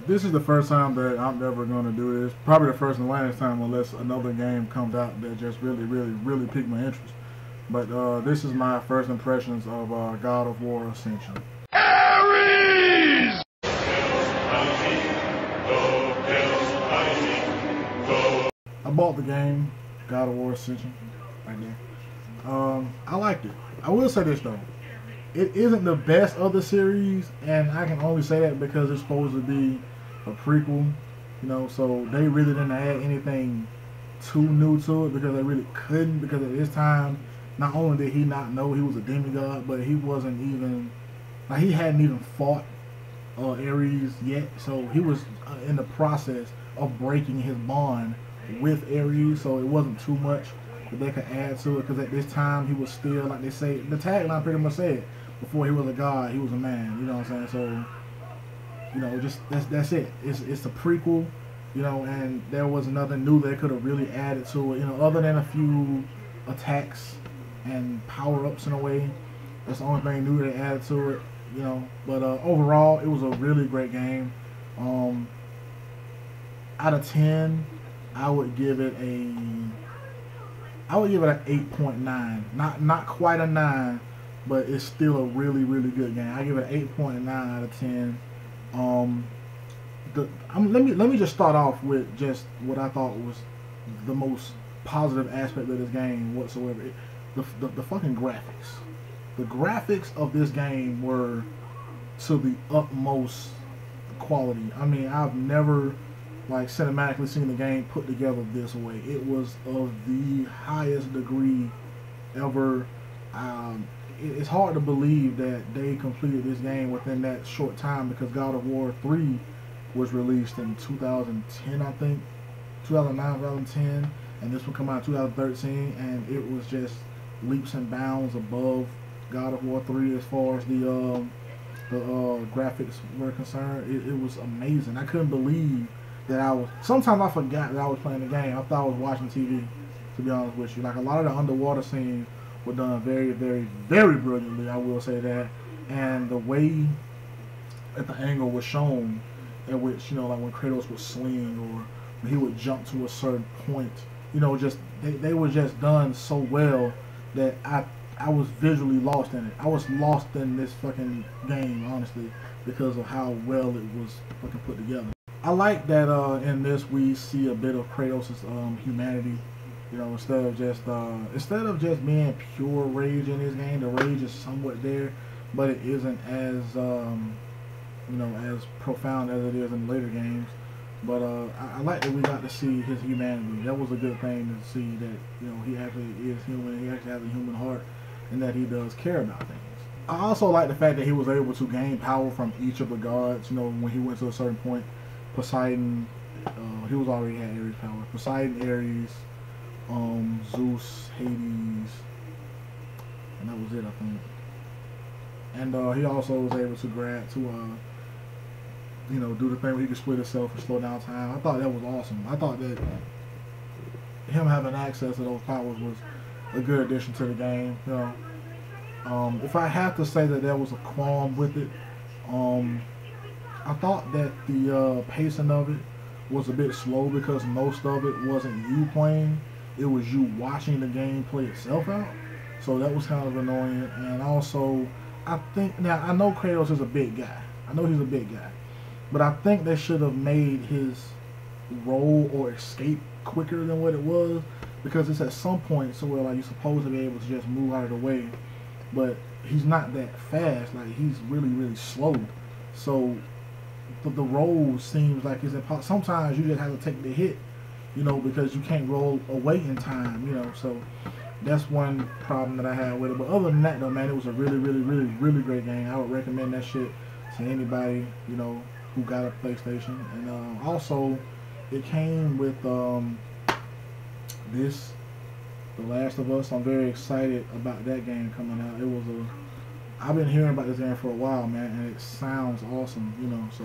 This is the first time that I'm ever going to do this. Probably the first and last time, unless another game comes out that just really piqued my interest. But this is my first impressions of God of War Ascension. Ares! I bought the game, God of War Ascension, right there. I liked it. I will say this though, it isn't the best of the series, and I can only say that because it's supposed to be a prequel, you know. So they really didn't add anything too new to it because they really couldn't. Because at this time, not only did he not know he was a demigod, but he wasn't even like he hadn't even fought Ares yet. So he was in the process of breaking his bond with Ares. So it wasn't too much that they could add to it, because at this time he was still, like they say, the tagline pretty much said, before he was a god, he was a man. You know what I'm saying? So, you know, just that's it. It's a prequel, you know, and there was nothing new they could have really added to it, you know, other than a few attacks and power-ups in a way. That's the only thing new they added to it, you know. But overall, it was a really great game. Out of 10, I would give it an 8.9. Not quite a 9, but it's still a really good game. I give it an 8.9 out of 10. Let me just start off with just what I thought was the most positive aspect of this game whatsoever. The fucking graphics. The graphics of this game were to the utmost quality. I mean, I've never like cinematically seen the game put together this way. It was of the highest degree ever. It's hard to believe that they completed this game within that short time, because God of War 3 was released in 2010, I think, 2009, 2010, and this one come out in 2013, and it was just leaps and bounds above God of War 3 as far as the graphics were concerned. It was amazing. I couldn't believe that I was. Sometimes I forgot that I was playing the game. I thought I was watching TV, to be honest with you. Like, a lot of the underwater scenes were done very brilliantly, I will say that. And the way that the angle was shown, in which, you know, like when Kratos would swing or when he would jump to a certain point, you know, just they were just done so well that I was visually lost in it. I was lost in this fucking game, honestly, because of how well it was fucking put together. I like that in this we see a bit of Kratos' humanity. You know, instead of just being pure rage in this game, the rage is somewhat there, but it isn't as you know, as profound as it is in later games. But I like that we got to see his humanity. That was a good thing to see, that, you know, he actually is human. He actually has a human heart, and that he does care about things. I also like the fact that he was able to gain power from each of the gods. You know, when he went to a certain point, Poseidon, he was already had Ares power. Poseidon, Ares, Zeus, Hades, and that was it, I think. And he also was able to you know, do the thing where he could split himself and slow down time. I thought that was awesome. I thought that him having access to those powers was a good addition to the game. You know, if I have to say that there was a qualm with it, I thought that the pacing of it was a bit slow, because most of it wasn't you playing, it was you watching the game play itself out. So that was kind of annoying. And also, I think, now I know Kratos is a big guy. I know he's a big guy. But I think they should have made his roll or escape quicker than what it was, because it's at some point so where, like, you're supposed to be able to just move out of the way, but he's not that fast. Like, he's really slow. So the roll seems like it's impossible. Sometimes you just have to take the hit, you know, because you can't roll away in time, you know. So that's one problem that I had with it. But other than that, though, man, it was a really great game. I would recommend that shit to anybody, you know, who got a PlayStation. And also, it came with this, The Last of Us. I'm very excited about that game coming out. It was I've been hearing about this game for a while, man, and it sounds awesome, you know, so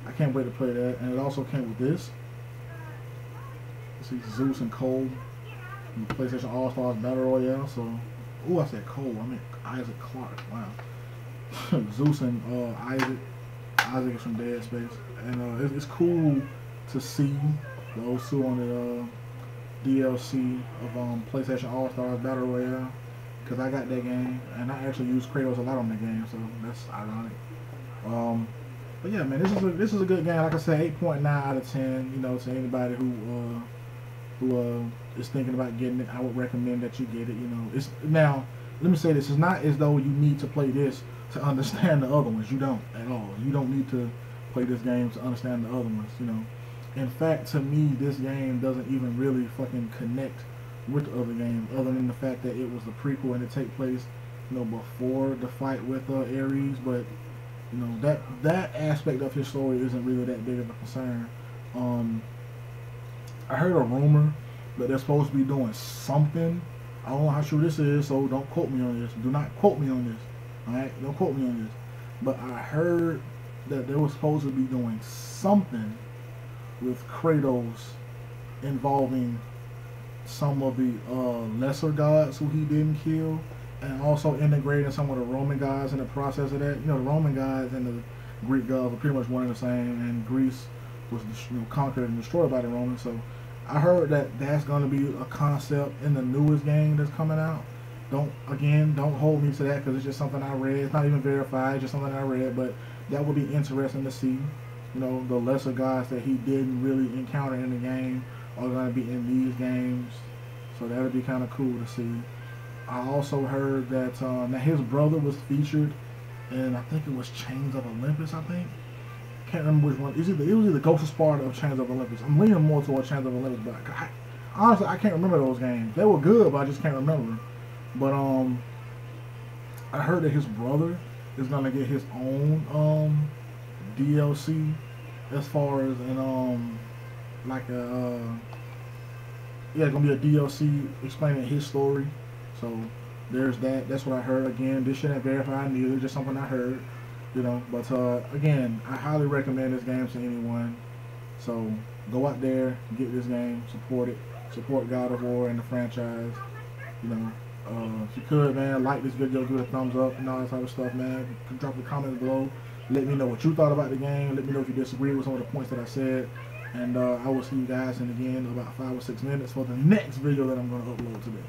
I can't wait to play that. And it also came with this. See Zeus and Cole, from the PlayStation All-Stars Battle Royale. So, ooh, I said Cole, I meant Isaac Clarke. Wow. Zeus and Isaac. Isaac is from Dead Space. and it's cool to see those two on the DLC of PlayStation All Stars Battle Royale, because I got that game and I actually use Kratos a lot on that game, so that's ironic. But yeah, man, this is a good game. Like I said, 8.9 out of 10. You know, to anybody who is thinking about getting it, I would recommend that you get it. You know, it's now. Let me say this: it's not as though you need to play this to understand the other ones. You don't at all. You don't need to play this game to understand the other ones. You know, in fact, to me, this game doesn't even really fucking connect with the other games, other than the fact that it was the prequel and it take place, you know, before the fight with Ares. But you know, that aspect of his story isn't really that big of a concern. I heard a rumor that they're supposed to be doing something. I don't know how true this is, so don't quote me on this. Do not quote me on this. Alright? Don't quote me on this. But I heard that they were supposed to be doing something with Kratos involving some of the lesser gods who he didn't kill, and also integrating some of the Roman gods in the process of that. You know, the Roman gods and the Greek gods are pretty much one and the same, and Greece was, you know, conquered and destroyed by the Romans. So I heard that that's going to be a concept in the newest game that's coming out. Don't hold me to that, because it's just something I read. It's not even verified, it's just something I read, but that would be interesting to see. You know, the lesser gods that he didn't really encounter in the game are going to be in these games, so that'll be kind of cool to see. I also heard that now his brother was featured in, I think it was Chains of Olympus, I think. Can't remember which one. It was either Ghost of Sparta or Chains of Olympus. I'm leaning more towards Chains of Olympus, but honestly, I can't remember those games. They were good, but I just can't remember. But I heard that his brother is gonna get his own DLC, as far as like a yeah, gonna be a DLC explaining his story. So there's that. That's what I heard. Again, this shouldn't verify neither, just something I heard. You know, but again, I highly recommend this game to anyone. So go out there, get this game, support it, support God of War and the franchise. You know, if you could, man, like this video, give it a thumbs up and all that type of stuff, man. You can drop the comments below. Let me know what you thought about the game. Let me know if you disagree with some of the points that I said. And I will see you guys in again about 5 or 6 minutes for the next video that I'm going to upload today.